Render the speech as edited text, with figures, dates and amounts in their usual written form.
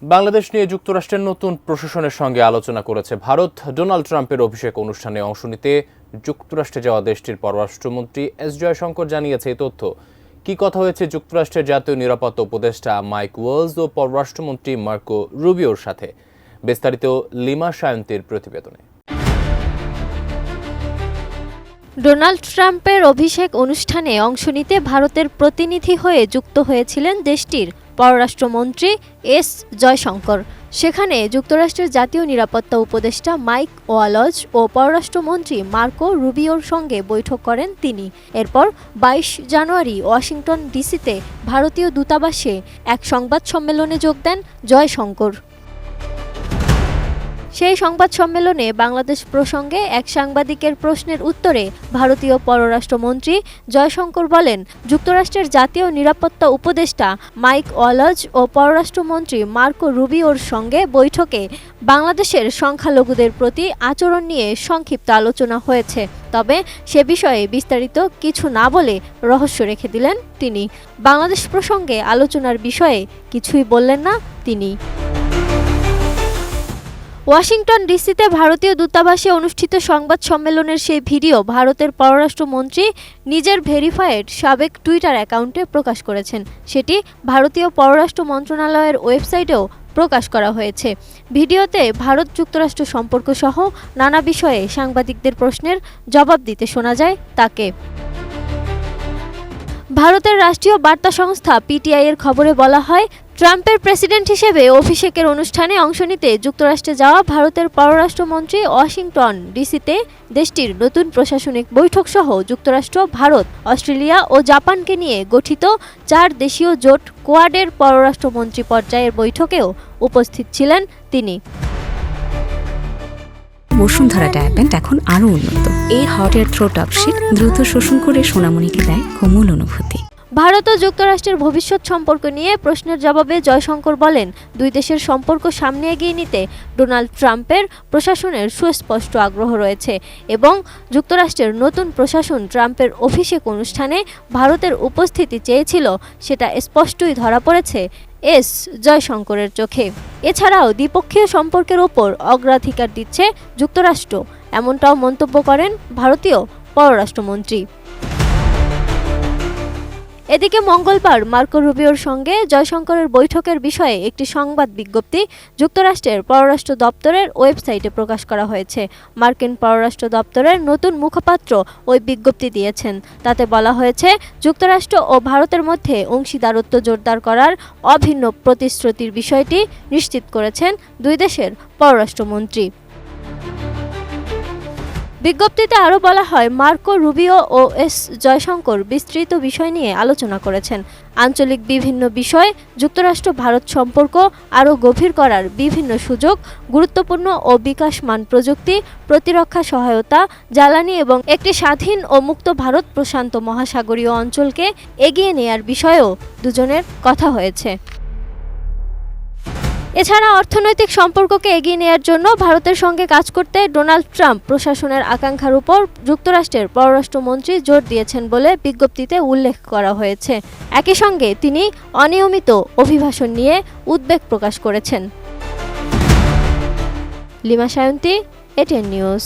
বাংলাদেশ নিয়ে যুক্তরাষ্ট্রের নতুন প্রশাসনের সঙ্গে আলোচনা করেছে ভারত। ডোনাল্ড ট্রাম্পের অভিষেক অনুষ্ঠানে অংশ নিতে যুক্তরাষ্ট্রে যাওয়া দেশটির পররাষ্ট্রমন্ত্রী এস জয়শঙ্কর জানিয়েছে এই তথ্য। কি কথা হয়েছে যুক্তরাষ্ট্রের জাতীয় নিরাপত্তা উপদেষ্টা মাইক ওয়ালস ও পররাষ্ট্রমন্ত্রী মার্কো রুবিওর সাথে, বিস্তারিত লিমা সায়ন্তীর প্রতিবেদনে। ডোনাল্ড ট্রাম্পের অভিষেক অনুষ্ঠানে অংশ নিতে ভারতের প্রতিনিধি হয়ে যুক্ত হয়েছিলেন দেশটির পররাষ্ট্রমন্ত্রী এস জয়শঙ্কর। সেখানে যুক্তরাষ্ট্রের জাতীয় নিরাপত্তা উপদেষ্টা মাইক ওয়ালজ ও পররাষ্ট্রমন্ত্রী মার্কো রুবিওর সঙ্গে বৈঠক করেন তিনি। এরপর ২২ জানুয়ারি ওয়াশিংটন ডিসিতে ভারতীয় দূতাবাসে এক সংবাদ সম্মেলনে যোগ দেন জয়শঙ্কর। সেই সংবাদ সম্মেলনে বাংলাদেশ প্রসঙ্গে এক সাংবাদিকের প্রশ্নের উত্তরে ভারতীয় পররাষ্ট্রমন্ত্রী জয়শঙ্কর বলেন, যুক্তরাষ্ট্রের জাতীয় নিরাপত্তা উপদেষ্টা মাইক ওয়ালজ ও পররাষ্ট্রমন্ত্রী মার্কো রুবিওর সঙ্গে বৈঠকে বাংলাদেশের সংখ্যালঘুদের প্রতি আচরণ নিয়ে সংক্ষিপ্ত আলোচনা হয়েছে। তবে সে বিষয়ে বিস্তারিত কিছু না বলে রহস্য রেখে দিলেন তিনি। বাংলাদেশ প্রসঙ্গে আলোচনার বিষয়ে কিছুই বললেন না তিনি। ওয়াশিংটন ডিসিতে ভারতীয় দূতাবাসে অনুষ্ঠিত সংবাদ সম্মেলনের সেই ভিডিও ভারতের পররাষ্ট্রমন্ত্রী নিজের ভেরিফায়েড সাবেক টুইটার অ্যাকাউন্টে প্রকাশ করেছেন। সেটি ভারতীয় পররাষ্ট্র মন্ত্রণালয়ের ওয়েবসাইটেও প্রকাশ করা হয়েছে। ভিডিওতে ভারত যুক্তরাষ্ট্র সম্পর্ক সহ নানা বিষয়ে সাংবাদিকদের প্রশ্নের জবাব দিতে শোনা যায় তাকে। ভারতের রাষ্ট্রীয় বার্তা সংস্থা পিটিআই এর খবরে বলা হয়, ট্রাম্পের প্রেসিডেন্ট হিসেবে অভিষেকের অনুষ্ঠানে অংশ নিতে যুক্তরাষ্ট্রে যাওয়া ভারতের পররাষ্ট্রমন্ত্রী ওয়াশিংটন ডিসিতে দেশটির নতুন প্রশাসনিক বৈঠক সহ যুক্তরাষ্ট্র, ভারত, অস্ট্রেলিয়া ও জাপানকে নিয়ে গঠিত ৪ দেশীয় জোট কোয়াডের পররাষ্ট্রমন্ত্রী পর্যায়ের বৈঠকেও উপস্থিত ছিলেন তিনি। বসুন্ধরা ডায়াপেন্ট এখন আরও উন্নত। এই হট এয়ার থ্রো টপশিট দ্রুত শোষণ করে সোনামণিকে দেয় কোমল অনুভূতি। ভারত ও যুক্তরাষ্ট্রের ভবিষ্যৎ সম্পর্ক নিয়ে প্রশ্নের জবাবে জয়শঙ্কর বলেন, দুই দেশের সম্পর্ক সামনে এগিয়ে নিতে ডোনাল্ড ট্রাম্পের প্রশাসনের সুস্পষ্ট আগ্রহ রয়েছে এবং যুক্তরাষ্ট্রের নতুন প্রশাসন ট্রাম্পের অভিষেক অনুষ্ঠানে ভারতের উপস্থিতি চেয়েছিল, সেটা স্পষ্টই ধরা পড়েছে এস জয়শঙ্করের চোখে। এছাড়াও দ্বিপক্ষীয় সম্পর্কের ওপর অগ্রাধিকার দিচ্ছে যুক্তরাষ্ট্র, এমনটাও মন্তব্য করেন ভারতীয় পররাষ্ট্রমন্ত্রী। এদিকে মঙ্গলবার মার্কো রুবিওর সঙ্গে জয়শঙ্করের বৈঠকের বিষয়ে একটি সংবাদ বিজ্ঞপ্তি যুক্তরাষ্ট্রের পররাষ্ট্র দপ্তরের ওয়েবসাইটে প্রকাশ করা হয়েছে। মার্কিন পররাষ্ট্র দপ্তরের নতুন মুখপাত্র ওই বিজ্ঞপ্তি দিয়েছেন। তাতে বলা হয়েছে, যুক্তরাষ্ট্র ও ভারতের মধ্যে অংশীদারত্ব জোরদার করার অভিন্ন প্রতিশ্রুতির বিষয়টি নিশ্চিত করেছেন দুই দেশের পররাষ্ট্রমন্ত্রী। বিজ্ঞপ্তিতে আরও বলা হয়, মার্কো রুবিও ও এস জয়শঙ্কর বিস্তৃত বিষয় নিয়ে আলোচনা করেছেন। আঞ্চলিক বিভিন্ন বিষয়, যুক্তরাষ্ট্র ভারত সম্পর্ক আরও গভীর করার বিভিন্ন সুযোগ, গুরুত্বপূর্ণ ও বিকাশমান প্রযুক্তি, প্রতিরক্ষা সহায়তা, জ্বালানি এবং একটি স্বাধীন ও মুক্ত ভারত প্রশান্ত মহাসাগরীয় অঞ্চলকে এগিয়ে নেয়ার বিষয়েও দুজনের কথা হয়েছে। এছাড়া অর্থনৈতিক সম্পর্ককে এগিয়ে নেয়ার জন্য ভারতের সঙ্গে কাজ করতে ডোনাল্ড ট্রাম্প প্রশাসনের আকাঙ্ক্ষার উপর যুক্তরাষ্ট্রের পররাষ্ট্রমন্ত্রী জোর দিয়েছেন বলে বিজ্ঞপ্তিতে উল্লেখ করা হয়েছে। একই সঙ্গে তিনি অনিয়মিত অভিবাসন নিয়ে উদ্বেগ প্রকাশ করেছেন। Lima Sayanti, ATN news.